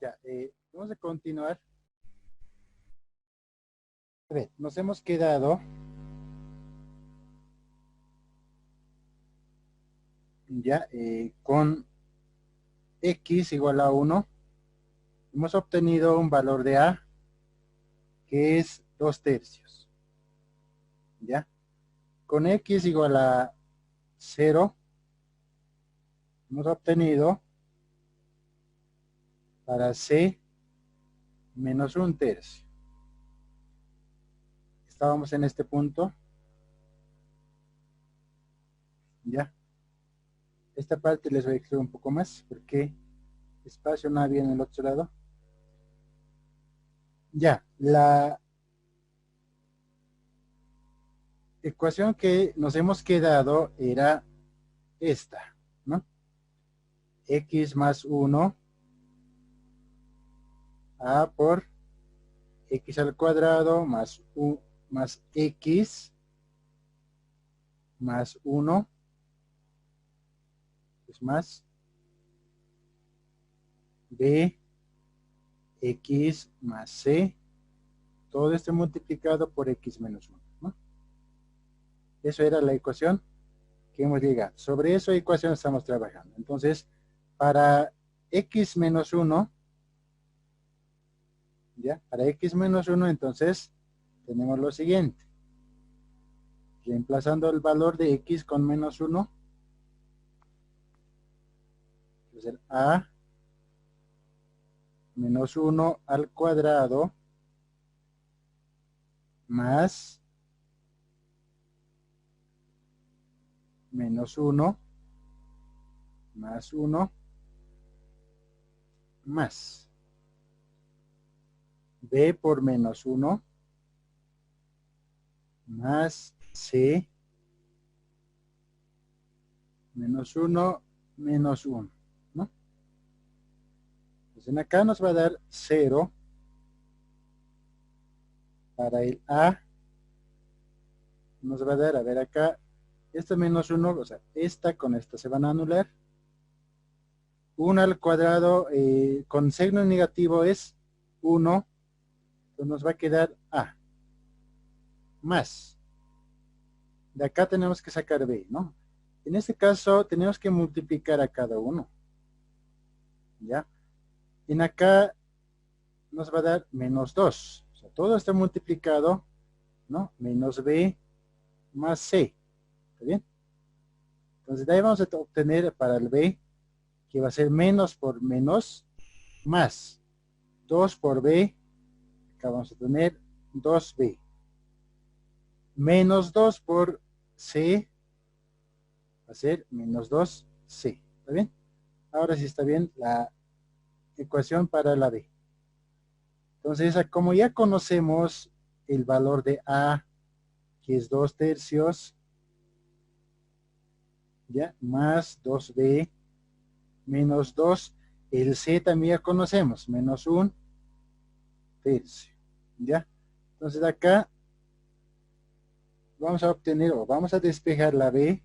Ya, vamos a continuar. A ver, nos hemos quedado ya con x igual a 1. Hemos obtenido un valor de a que es 2 tercios. Ya, con x igual a 0 hemos obtenido para c menos 1 tercio. Estábamos en este punto. Ya, esta parte les voy a escribir un poco más porque espacio no había en el otro lado. Ya, la ecuación que nos hemos quedado era esta, ¿no? X más 1 a por x al cuadrado más más x más 1 es más b x más c, todo esto multiplicado por x menos 1, ¿no? Eso era la ecuación que hemos llegado. Sobre esa ecuación estamos trabajando. Entonces, para x menos 1, ¿ya? Para x menos 1, entonces, tenemos lo siguiente. Reemplazando el valor de x con menos 1, entonces a menos 1 al cuadrado más menos 1 más 1 más b por menos 1 más c menos 1 menos 1, ¿no? Entonces acá nos va a dar 0 para el a, nos va a dar, a ver acá, este menos 1, o sea, esta con esta se van a anular. 1 al cuadrado con signo negativo es 1, entonces nos va a quedar a más. De acá tenemos que sacar b, ¿no? En este caso tenemos que multiplicar a cada uno, ¿ya? En acá nos va a dar menos 2. O sea, todo está multiplicado, ¿no? Menos b más c. ¿Está bien? Entonces de ahí vamos a obtener para el b, que va a ser menos por menos, más 2 por b, acá vamos a tener 2b. Menos 2 por c, va a ser menos 2c. ¿Está bien? Ahora sí está bien la ecuación para la b. Entonces, como ya conocemos el valor de a, que es 2 tercios, ¿ya? Más 2b menos 2, el c también ya conocemos, menos 1 tercio, ¿ya? Entonces acá vamos a obtener o vamos a despejar la b,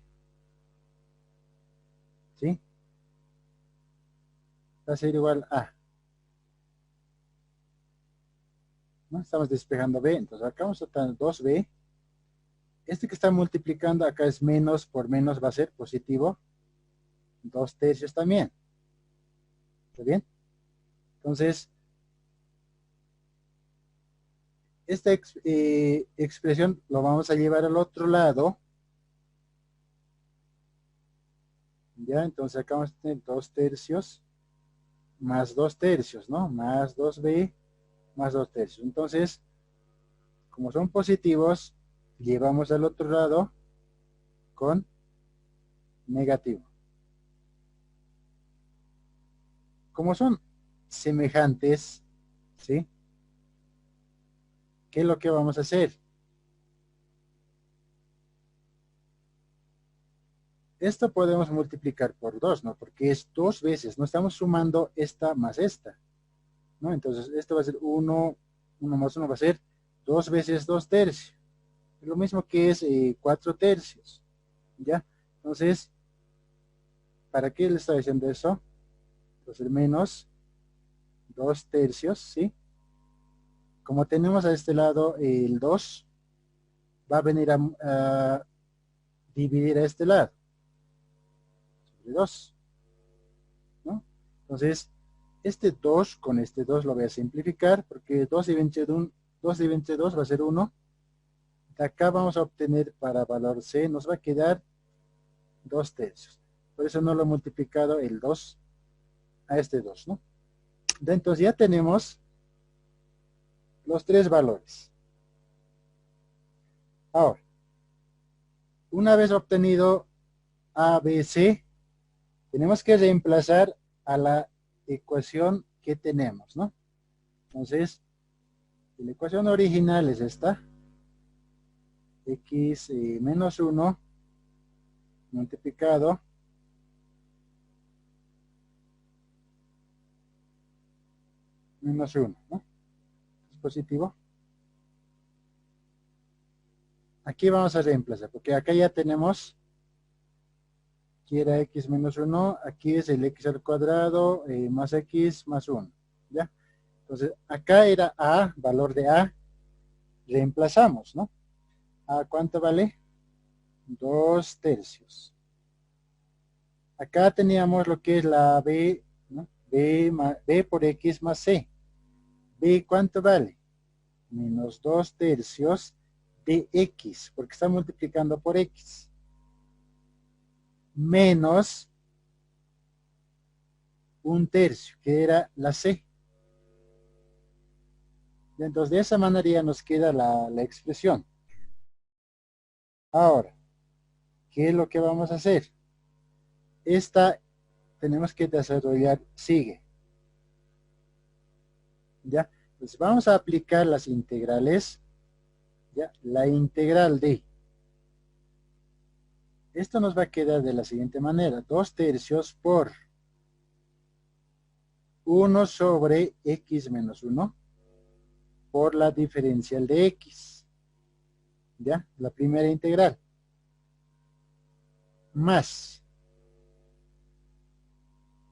¿sí? Va a ser igual a, ¿no? Estamos despejando b, entonces acá vamos a tener 2b. Este que está multiplicando acá es menos por menos, va a ser positivo, 2 tercios también. ¿Está bien? Entonces, esta expresión lo vamos a llevar al otro lado, ¿ya? Entonces acá vamos a tener 2 tercios más 2 tercios, ¿no? Más 2b más 2 tercios. Entonces, como son positivos, llevamos al otro lado con negativo. Como son semejantes, ¿sí? ¿Qué es lo que vamos a hacer? Esto podemos multiplicar por 2, ¿no? Porque es 2 veces, no estamos sumando esta más esta, ¿no? Entonces, esto va a ser 1, 1 más 1 va a ser 2 veces 2 tercios. Lo mismo que es 4 tercios, ¿ya? Entonces, ¿para qué le está diciendo eso? Entonces, menos 2 tercios, ¿sí? Como tenemos a este lado el 2, va a venir a dividir a este lado. Sobre 2, ¿no? Entonces, este 2 con este 2 lo voy a simplificar, porque 2 dividido entre 2 va a ser 1. De acá vamos a obtener para valor C, nos va a quedar 2 tercios. Por eso no lo he multiplicado el 2 a este 2, ¿no? Entonces ya tenemos los 3 valores. Ahora, una vez obtenido A, B, C, tenemos que reemplazar a la ecuación que tenemos, ¿no? Entonces, la ecuación original es esta. X menos 1 multiplicado menos 1, ¿no? Es positivo. Aquí vamos a reemplazar, porque acá ya tenemos que era x menos 1, aquí es el x al cuadrado más x más 1, ¿ya? Entonces, acá era a, valor de a, reemplazamos, ¿no? ¿A cuánto vale? 2 tercios. Acá teníamos lo que es la b, ¿no? B por x más c. B, ¿cuánto vale? Menos 2 tercios de x, porque está multiplicando por x. Menos 1 tercio, que era la c. Entonces, de esa manera ya nos queda la expresión. Ahora, ¿qué es lo que vamos a hacer? Esta tenemos que desarrollar, sigue. ¿Ya? Entonces, vamos a aplicar las integrales. ¿Ya? La integral de. Esto nos va a quedar de la siguiente manera. 2 tercios por 1 sobre x menos 1 por la diferencial de x. ¿Ya? La primera integral. Más.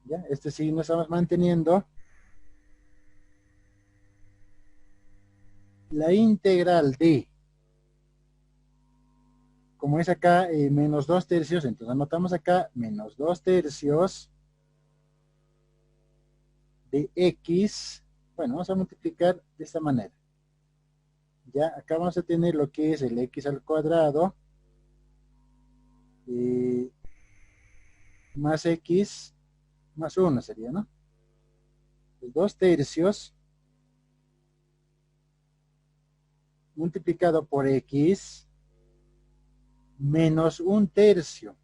¿Ya? Este signo estamos manteniendo. La integral de. Como es acá menos 2 tercios, entonces anotamos acá menos 2 tercios de x. Bueno, vamos a multiplicar de esta manera. Ya, acá vamos a tener lo que es el x al cuadrado más x más 1 sería, ¿no? 2 tercios multiplicado por x menos 1 tercio.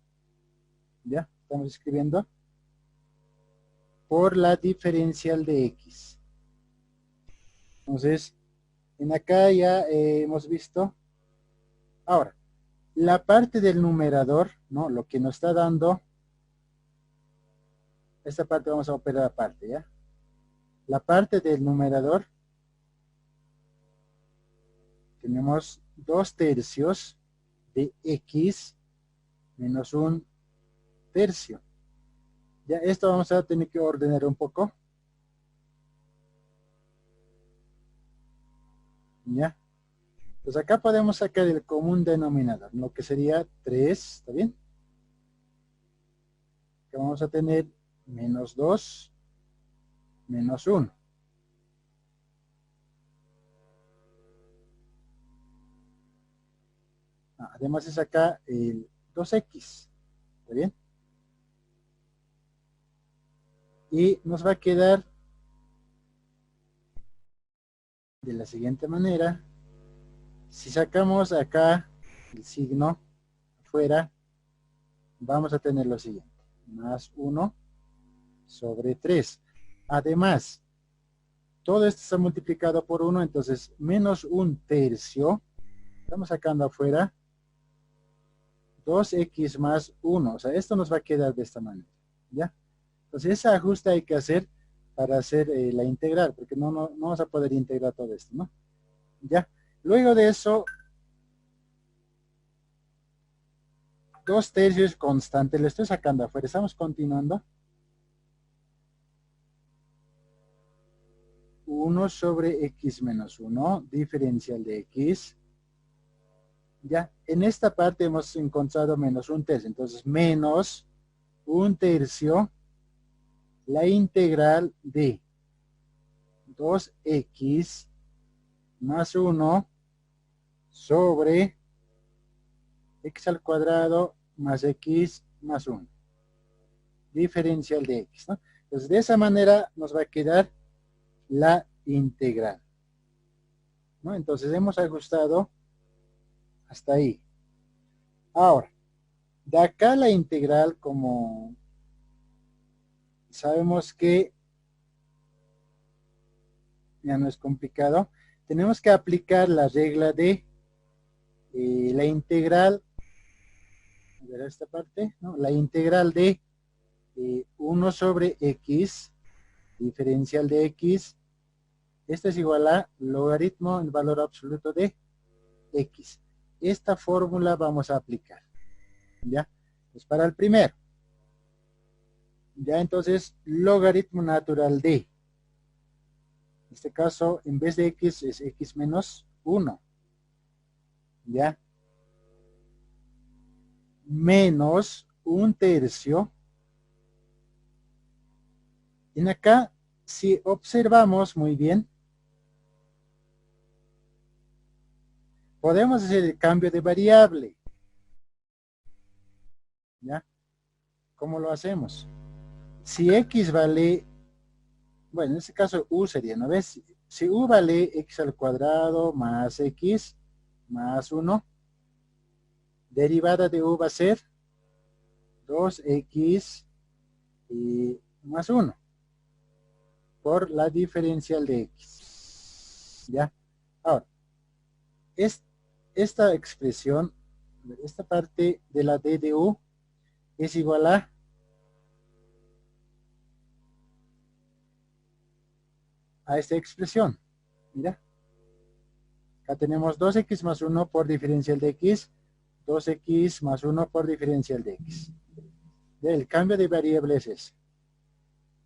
¿Ya? Estamos escribiendo por la diferencial de x. Entonces, en acá ya hemos visto. Ahora, la parte del numerador, ¿no? Lo que nos está dando, esta parte vamos a operar aparte, ¿ya? La parte del numerador, tenemos 2 tercios de x menos 1 tercio. Ya, esto vamos a tener que ordenar un poco. ¿Ya? Pues acá podemos sacar el común denominador, lo que sería 3, ¿está bien? Que vamos a tener menos 2 menos 1. Además es acá el 2x, ¿está bien? Y nos va a quedar de la siguiente manera. Si sacamos acá el signo afuera, vamos a tener lo siguiente. Más 1 sobre 3. Además, todo esto está multiplicado por 1, entonces menos 1 tercio. Estamos sacando afuera 2x más 1. O sea, esto nos va a quedar de esta manera. ¿Ya? Entonces, ese ajuste hay que hacer para hacer la integral, porque no vamos a poder integrar todo esto, ¿no? ¿Ya? Luego de eso, 2 tercios constante, le estoy sacando afuera. Estamos continuando. 1 sobre x menos 1, diferencial de x. Ya, en esta parte hemos encontrado menos 1/3, entonces menos 1/3 la integral de 2x más 1 sobre x al cuadrado más x más 1. Diferencial de x, ¿no? Entonces, de esa manera nos va a quedar la integral, ¿no? Entonces, hemos ajustado hasta ahí. Ahora, de acá la integral, como sabemos que ya no es complicado, tenemos que aplicar la regla de la integral, a ver esta parte, ¿no? La integral de 1 sobre x, diferencial de x, esto es igual a logaritmo en valor absoluto de x. Esta fórmula vamos a aplicar, ¿ya? Es para el primero. Ya, entonces, logaritmo natural de, en este caso, en vez de x, es x menos 1, ¿ya? Menos 1/3. En acá, si observamos muy bien, podemos hacer el cambio de variable, ¿ya? ¿Cómo lo hacemos? Si x vale, bueno, en este caso u sería, ¿no ves? Si u vale x al cuadrado más x más 1, derivada de u va a ser 2x más 1 por la diferencial de x. ¿Ya? Ahora, esta expresión, esta parte de la d de u es igual a esta expresión. Mira. Acá tenemos 2x más 1 por diferencial de x, 2x más 1 por diferencial de x. El cambio de variable es ese.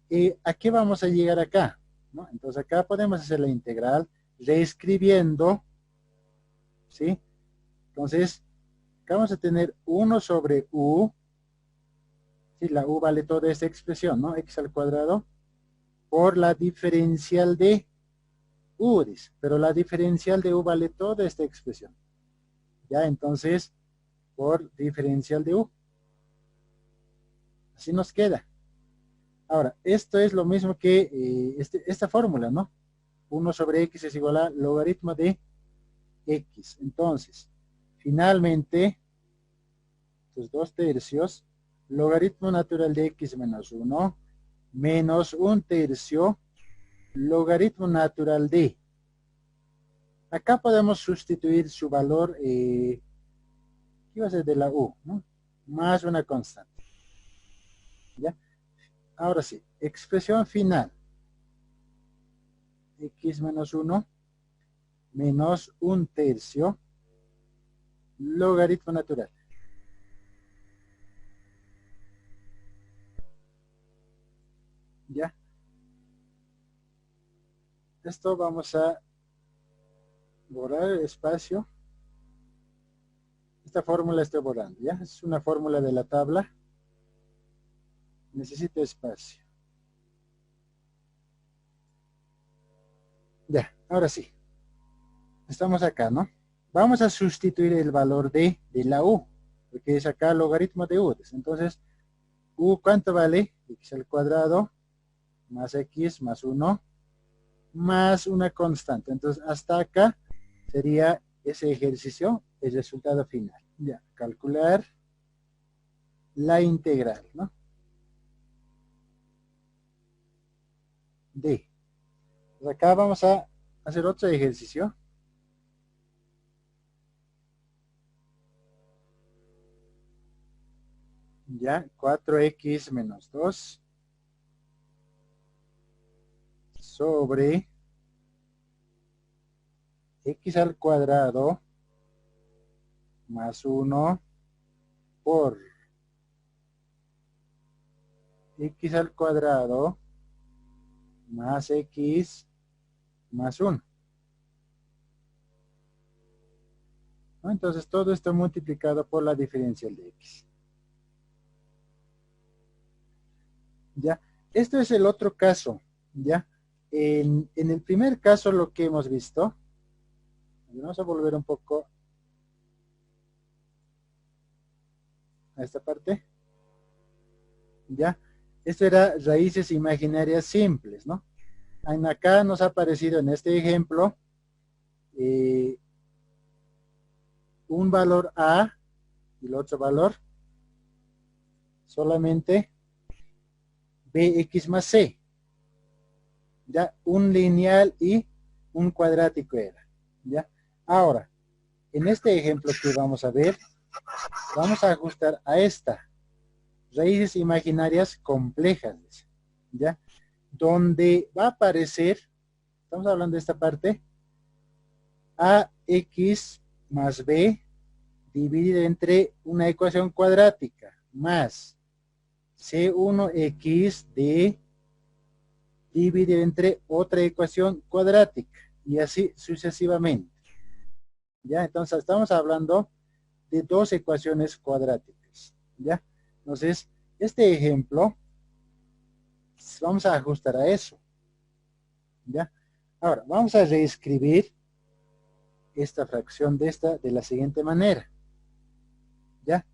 ¿Y a qué vamos a llegar acá? ¿No? Entonces acá podemos hacer la integral reescribiendo, ¿sí? Entonces, acá vamos a tener 1 sobre u, ¿sí? La u vale toda esta expresión, ¿no? X al cuadrado, por la diferencial de u, dice. Pero la diferencial de u vale toda esta expresión. Ya, entonces, por diferencial de u. Así nos queda. Ahora, esto es lo mismo que esta fórmula, ¿no? 1 sobre x es igual a logaritmo de x. Entonces, finalmente, estos 2/3, logaritmo natural de x menos 1, menos 1/3, logaritmo natural de. Acá podemos sustituir su valor, ¿qué va a ser de la u? ¿No? Más una constante. ¿Ya? Ahora sí, expresión final. X menos 1 menos 1/3 logaritmo natural. ¿Ya? Esto vamos a borrar el espacio. Esta fórmula estoy borrando, ¿ya? Es una fórmula de la tabla. Necesito espacio. Ya, ahora sí. Estamos acá, ¿no? Vamos a sustituir el valor de la u, porque es acá logaritmo de u. Entonces, u, ¿cuánto vale? X al cuadrado más x más 1 más una constante. Entonces, hasta acá sería ese ejercicio, el resultado final. Ya, calcular la integral, ¿no? De. Pues acá vamos a hacer otro ejercicio. Ya, 4x menos 2 sobre x al cuadrado más 1 por x al cuadrado más x más 1. ¿No? Entonces todo esto multiplicado por la diferencial de x. ¿Ya? Esto es el otro caso, ¿ya? En el primer caso lo que hemos visto, vamos a volver un poco a esta parte, ¿ya? Esto era raíces imaginarias simples, ¿no? Acá nos ha aparecido en este ejemplo un valor a y el otro valor solamente bx más c, ya un lineal y un cuadrático era, ya. Ahora, en este ejemplo que vamos a ver, vamos a ajustar a esta raíces imaginarias complejas, ya, donde va a aparecer, estamos hablando de esta parte, ax más b dividido entre una ecuación cuadrática más c1x dividido entre otra ecuación cuadrática y así sucesivamente. ¿Ya? Entonces estamos hablando de dos ecuaciones cuadráticas. ¿Ya? Entonces, este ejemplo vamos a ajustar a eso. ¿Ya? Ahora, vamos a reescribir esta fracción de la siguiente manera. ¿Ya?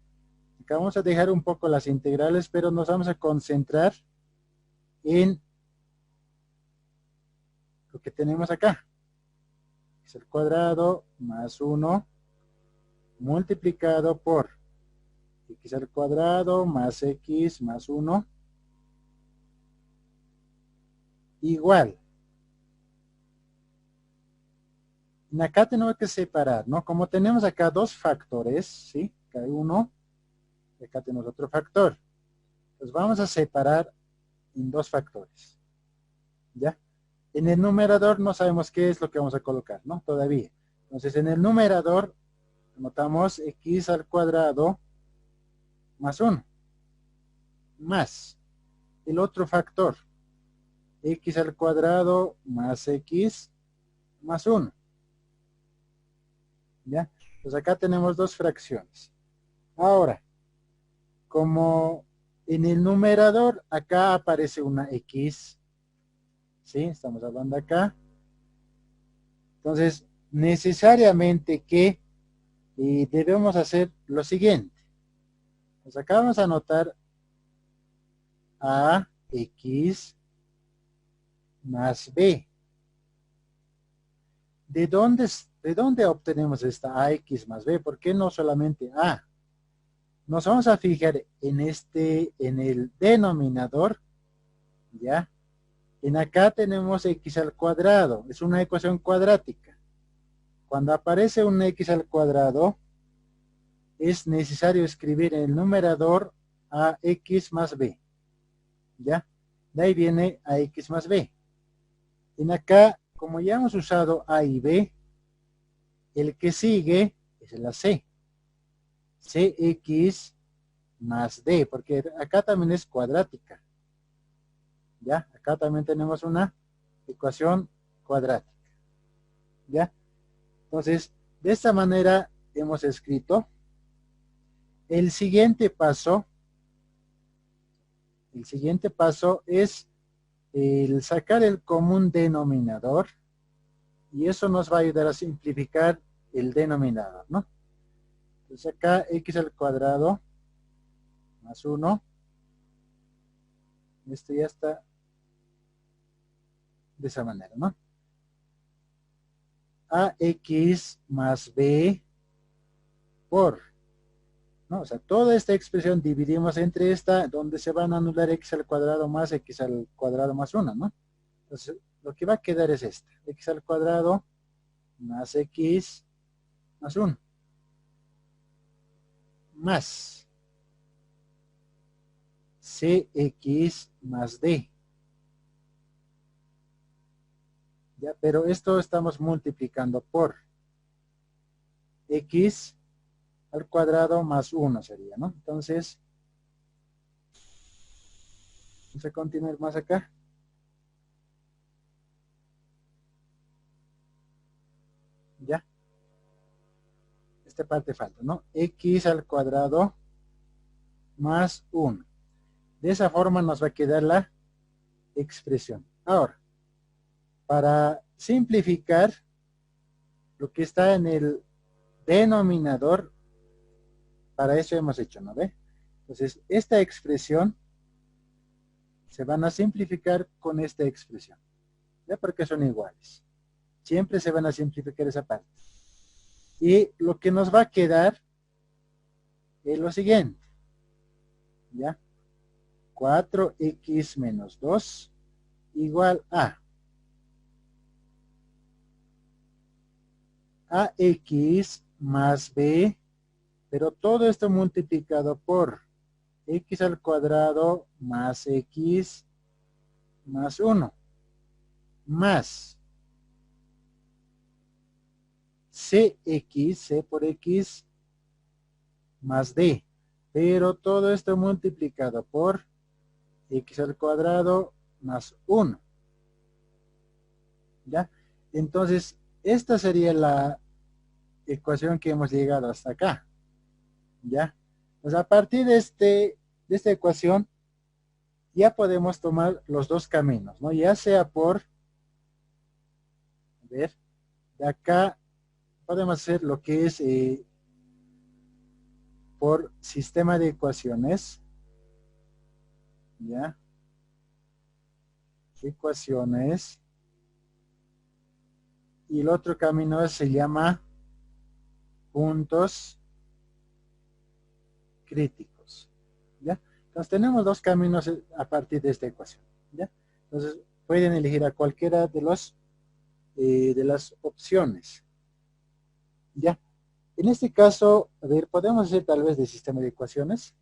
Acá vamos a dejar un poco las integrales, pero nos vamos a concentrar en lo que tenemos acá. Es el cuadrado más 1 multiplicado por x al cuadrado más x más 1 igual. Y acá tenemos que separar, ¿no? Como tenemos acá dos factores, ¿sí? Acá hay uno, y acá tenemos otro factor. Pues vamos a separar en dos factores, ¿ya? En el numerador no sabemos qué es lo que vamos a colocar, ¿no? Todavía. Entonces, en el numerador anotamos x al cuadrado más 1, más el otro factor, x al cuadrado más x más 1. ¿Ya? Pues acá tenemos dos fracciones. Ahora, como en el numerador acá aparece una x, ¿sí? Estamos hablando acá. Entonces, necesariamente que debemos hacer lo siguiente. Pues acá vamos a anotar a x más b. ¿De dónde obtenemos esta ax más b? ¿Por qué no solamente a? Nos vamos a fijar en el denominador, ¿ya? En acá tenemos x al cuadrado, es una ecuación cuadrática. Cuando aparece un x al cuadrado, es necesario escribir en el numerador a x más b, ¿ya? De ahí viene a x más b. En acá, como ya hemos usado a y b, el que sigue es la c. Cx más d, porque acá también es cuadrática. ¿Ya? Acá también tenemos una ecuación cuadrática. ¿Ya? Entonces, de esta manera hemos escrito. El siguiente paso es el sacar el común denominador y eso nos va a ayudar a simplificar el denominador, ¿no? Entonces acá x al cuadrado más 1. Esto ya está de esa manera, ¿no? Ax más b por, ¿no? O sea, toda esta expresión dividimos entre esta, donde se van a anular x al cuadrado más x al cuadrado más 1, ¿no? Entonces, lo que va a quedar es esta, x al cuadrado más x más 1, más cx más d. ¿Ya? Pero esto estamos multiplicando por x al cuadrado más 1 sería, ¿no? Entonces, vamos a continuar más acá. esta parte falta, ¿no? X al cuadrado más 1. De esa forma nos va a quedar la expresión. Ahora, para simplificar lo que está en el denominador, para eso hemos hecho, ¿no ve? Entonces, esta expresión se van a simplificar con esta expresión, ¿ya? Porque son iguales. Siempre se van a simplificar esa parte. Y lo que nos va a quedar es lo siguiente, ¿ya? 4x menos 2 igual a ax más b, pero todo esto multiplicado por x al cuadrado más x más 1 más cx, c por x más d, pero todo esto multiplicado por x al cuadrado más 1. ¿Ya? Entonces, esta sería la ecuación que hemos llegado hasta acá. ¿Ya? Pues a partir de esta ecuación, ya podemos tomar los dos caminos, ¿no? Ya sea por, a ver, de acá podemos hacer lo que es por sistema de ecuaciones, ¿ya? Ecuaciones. Y el otro camino se llama puntos críticos, ¿ya? Entonces tenemos dos caminos a partir de esta ecuación, ¿ya? Entonces pueden elegir a cualquiera de las opciones, ¿ya? En este caso, a ver, podemos hacer tal vez de sistema de ecuaciones.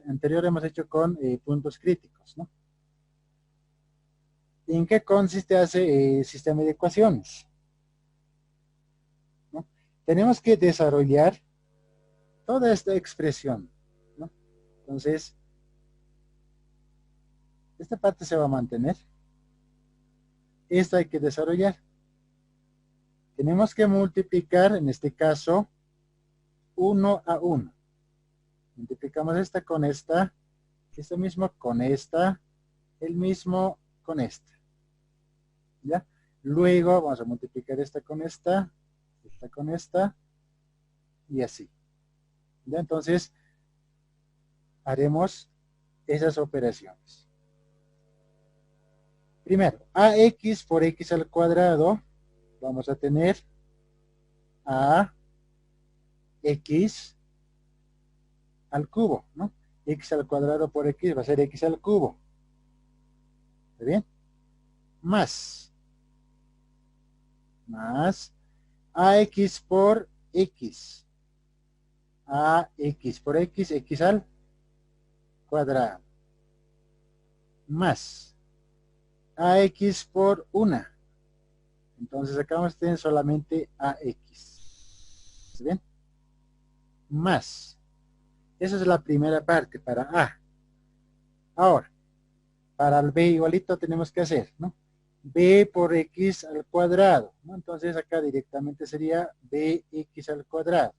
Anterior hemos hecho con puntos críticos, ¿no? ¿En qué consiste ese sistema de ecuaciones? ¿No? Tenemos que desarrollar toda esta expresión, ¿no? Entonces, esta parte se va a mantener. Esta hay que desarrollar. Tenemos que multiplicar, en este caso, 1 a 1. Multiplicamos esta con esta, este mismo con esta, el mismo con esta. ¿Ya? Luego vamos a multiplicar esta con esta y así. ¿Ya? Entonces, haremos esas operaciones. Primero, ax por x al cuadrado, vamos a tener a x al cubo, ¿no? X al cuadrado por x va a ser x al cubo. ¿Está bien? Más ax por x. Ax por x, x al cuadrado. Más ax por 1. Entonces acá vamos a tener solamente ax. ¿Está bien? Más. Esa es la primera parte para a. Ahora, para el b igualito tenemos que hacer, ¿no? B por x al cuadrado, ¿no? Entonces acá directamente sería bx al cuadrado.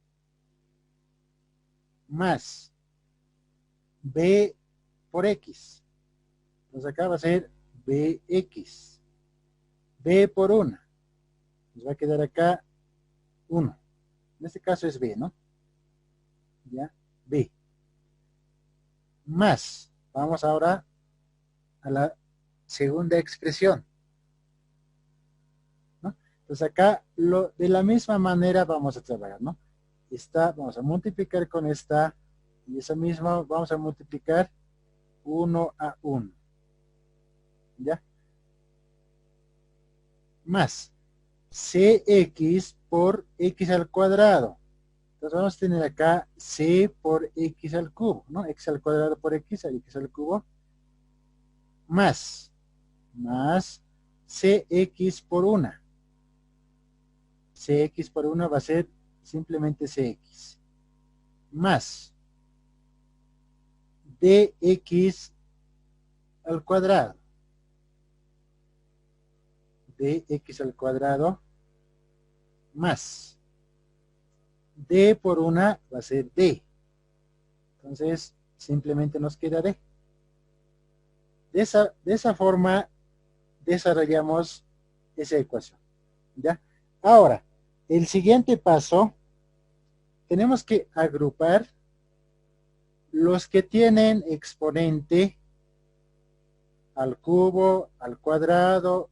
Más b por x. Entonces acá va a ser bx. B por 1. Nos va a quedar acá 1. En este caso es b, ¿no? Ya, b. Más. Vamos ahora a la segunda expresión, ¿no? Entonces acá de la misma manera vamos a trabajar, ¿no? Esta vamos a multiplicar con esta y esa misma vamos a multiplicar 1 a 1. ¿Ya? Más cx por x al cuadrado. Entonces vamos a tener acá c por x al cubo, ¿no? X al cuadrado por x al cubo. Más cx por 1. Cx por 1 va a ser simplemente cx. Más dx al cuadrado. Dx al cuadrado más D por una va a ser D. Entonces, simplemente nos queda D. De esa forma desarrollamos esa ecuación. ¿Ya? Ahora, el siguiente paso, tenemos que agrupar los que tienen exponente al cubo, al cuadrado,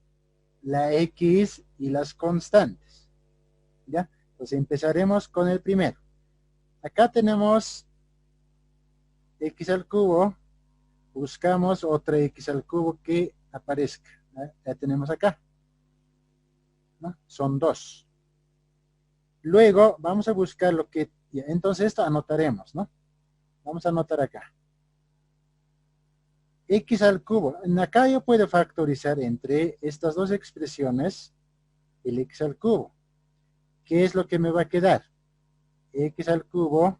la X y las constantes. ¿Ya? Entonces empezaremos con el primero. Acá tenemos X al cubo, buscamos otra X al cubo que aparezca. Ya tenemos acá, ¿no? Son 2. Luego vamos a buscar lo que, entonces esto anotaremos, ¿no? Vamos a anotar acá. X al cubo. Acá yo puedo factorizar entre estas dos expresiones el X al cubo. ¿Qué es lo que me va a quedar? X al cubo,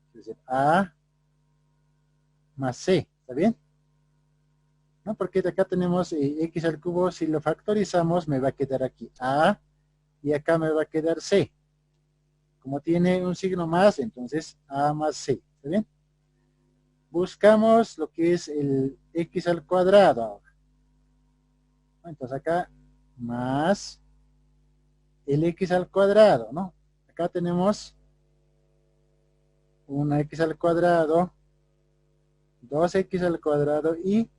es decir, A más C, ¿está bien? ¿No? Porque de acá tenemos X al cubo, si lo factorizamos me va a quedar aquí A y acá me va a quedar C. Como tiene un signo más, entonces A más C, ¿está bien? Buscamos lo que es el X al cuadrado ahora. Entonces acá más el X al cuadrado, ¿no? Acá tenemos una X al cuadrado, 2X al cuadrado y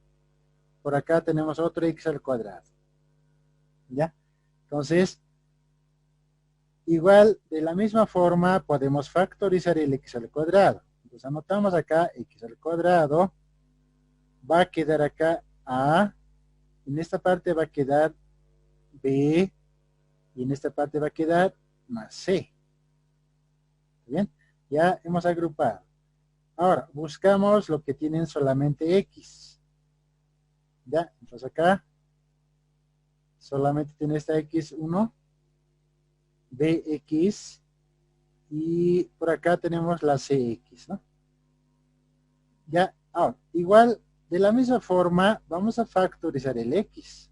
por acá tenemos otro X al cuadrado. ¿Ya? Entonces, igual, de la misma forma, podemos factorizar el X al cuadrado. Entonces, anotamos acá X al cuadrado, va a quedar acá A, en esta parte va a quedar B, y en esta parte va a quedar más C. ¿Bien? Ya hemos agrupado. Ahora, buscamos lo que tienen solamente X. ¿Ya? Entonces acá solamente tiene esta X1, BX, y por acá tenemos la CX, ¿no? Ya, ahora, igual, de la misma forma, vamos a factorizar el X.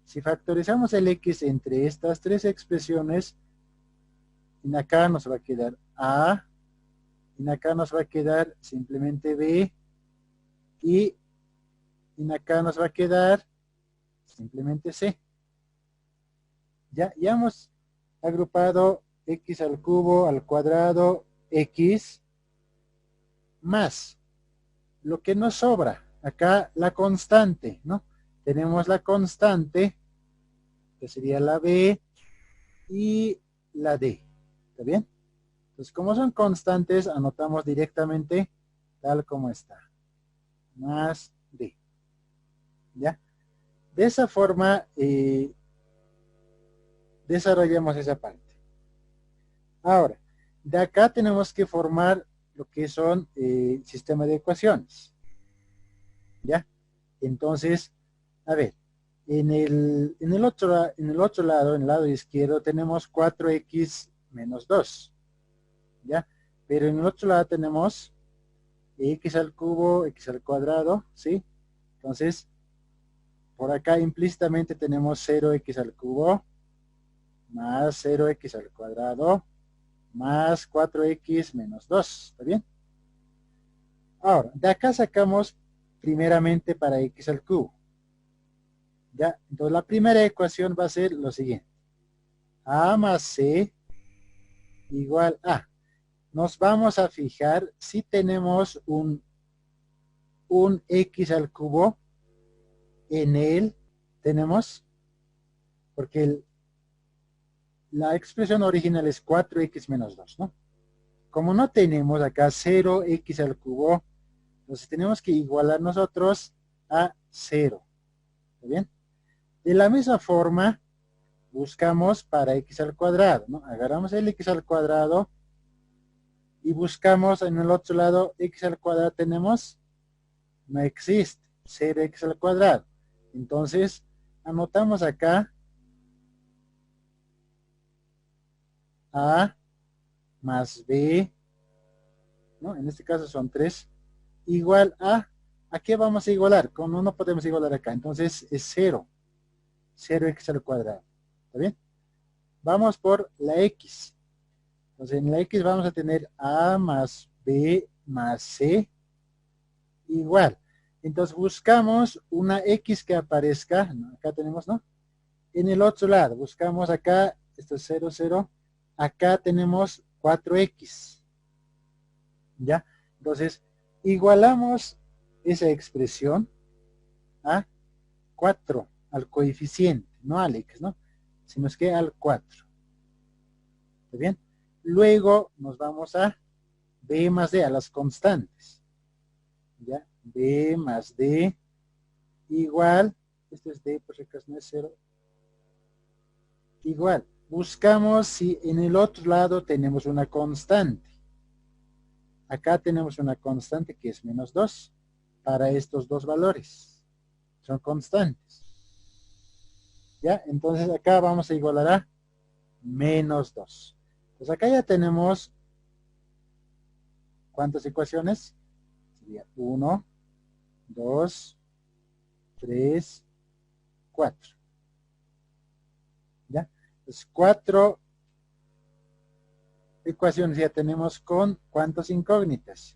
Si factorizamos el X entre estas tres expresiones, en acá nos va a quedar A, en acá nos va a quedar simplemente B, y en acá nos va a quedar simplemente C. Ya hemos agrupado X al cubo, al cuadrado, X, más lo que nos sobra. Acá la constante, ¿no? Tenemos la constante, que sería la B, y la D. ¿Está bien? Entonces, como son constantes, anotamos directamente tal como está. Más D. ¿Ya? De esa forma, desarrollamos esa parte. Ahora, de acá tenemos que formar lo que son sistema de ecuaciones. ¿Ya? Entonces, a ver, en el otro lado, en el lado izquierdo, tenemos 4x menos 2. ¿Ya? Pero en el otro lado tenemos x al cubo, x al cuadrado, ¿sí? Entonces, por acá implícitamente tenemos 0x al cubo más 0x al cuadrado más 4x menos 2, ¿está bien? Ahora, de acá sacamos primeramente para x al cubo. ¿Ya? Entonces, la primera ecuación va a ser lo siguiente. A más C igual a. Nos vamos a fijar si tenemos un x al cubo en él. Tenemos, porque la expresión original es 4x menos 2, ¿no? Como no tenemos acá 0x al cubo, entonces tenemos que igualar nosotros a 0. ¿Está bien? De la misma forma, buscamos para x al cuadrado, ¿no? Agarramos el x al cuadrado y buscamos en el otro lado x al cuadrado. Tenemos, no existe, 0x al cuadrado. Entonces, anotamos acá a más b, ¿no? En este caso son 3, igual ¿a qué vamos a igualar? Con 1 podemos igualar acá, entonces es 0, 0x al cuadrado, ¿está bien? Vamos por la x. Entonces en la X vamos a tener A más B más C igual. Entonces buscamos una X que aparezca, ¿no? Acá tenemos, ¿no? En el otro lado, buscamos acá, esto es 0, 0, acá tenemos 4X, ¿ya? Entonces, igualamos esa expresión a 4, al coeficiente, no al X, ¿no? Sino es que al 4. ¿Está bien? Luego nos vamos a B más D, a las constantes. ¿Ya? B más D igual, esto es D, por si acaso no es 0, igual. Buscamos si en el otro lado tenemos una constante. Acá tenemos una constante que es menos 2 para estos dos valores. Son constantes. ¿Ya? Entonces acá vamos a igualar a menos 2. Pues acá ya tenemos, ¿cuántas ecuaciones? Sería 1, 2, 3, 4. ¿Ya? Pues 4 ecuaciones ya tenemos con ¿cuántas incógnitas?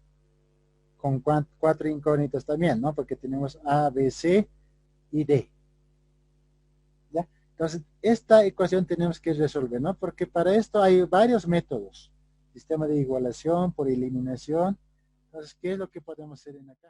Con 4 incógnitas también, ¿no? Porque tenemos A, B, C y D. ¿Ya? Entonces, esta ecuación tenemos que resolver, ¿no? Porque para esto hay varios métodos. Sistema de igualación, por eliminación. Entonces, ¿qué es lo que podemos hacer en acá?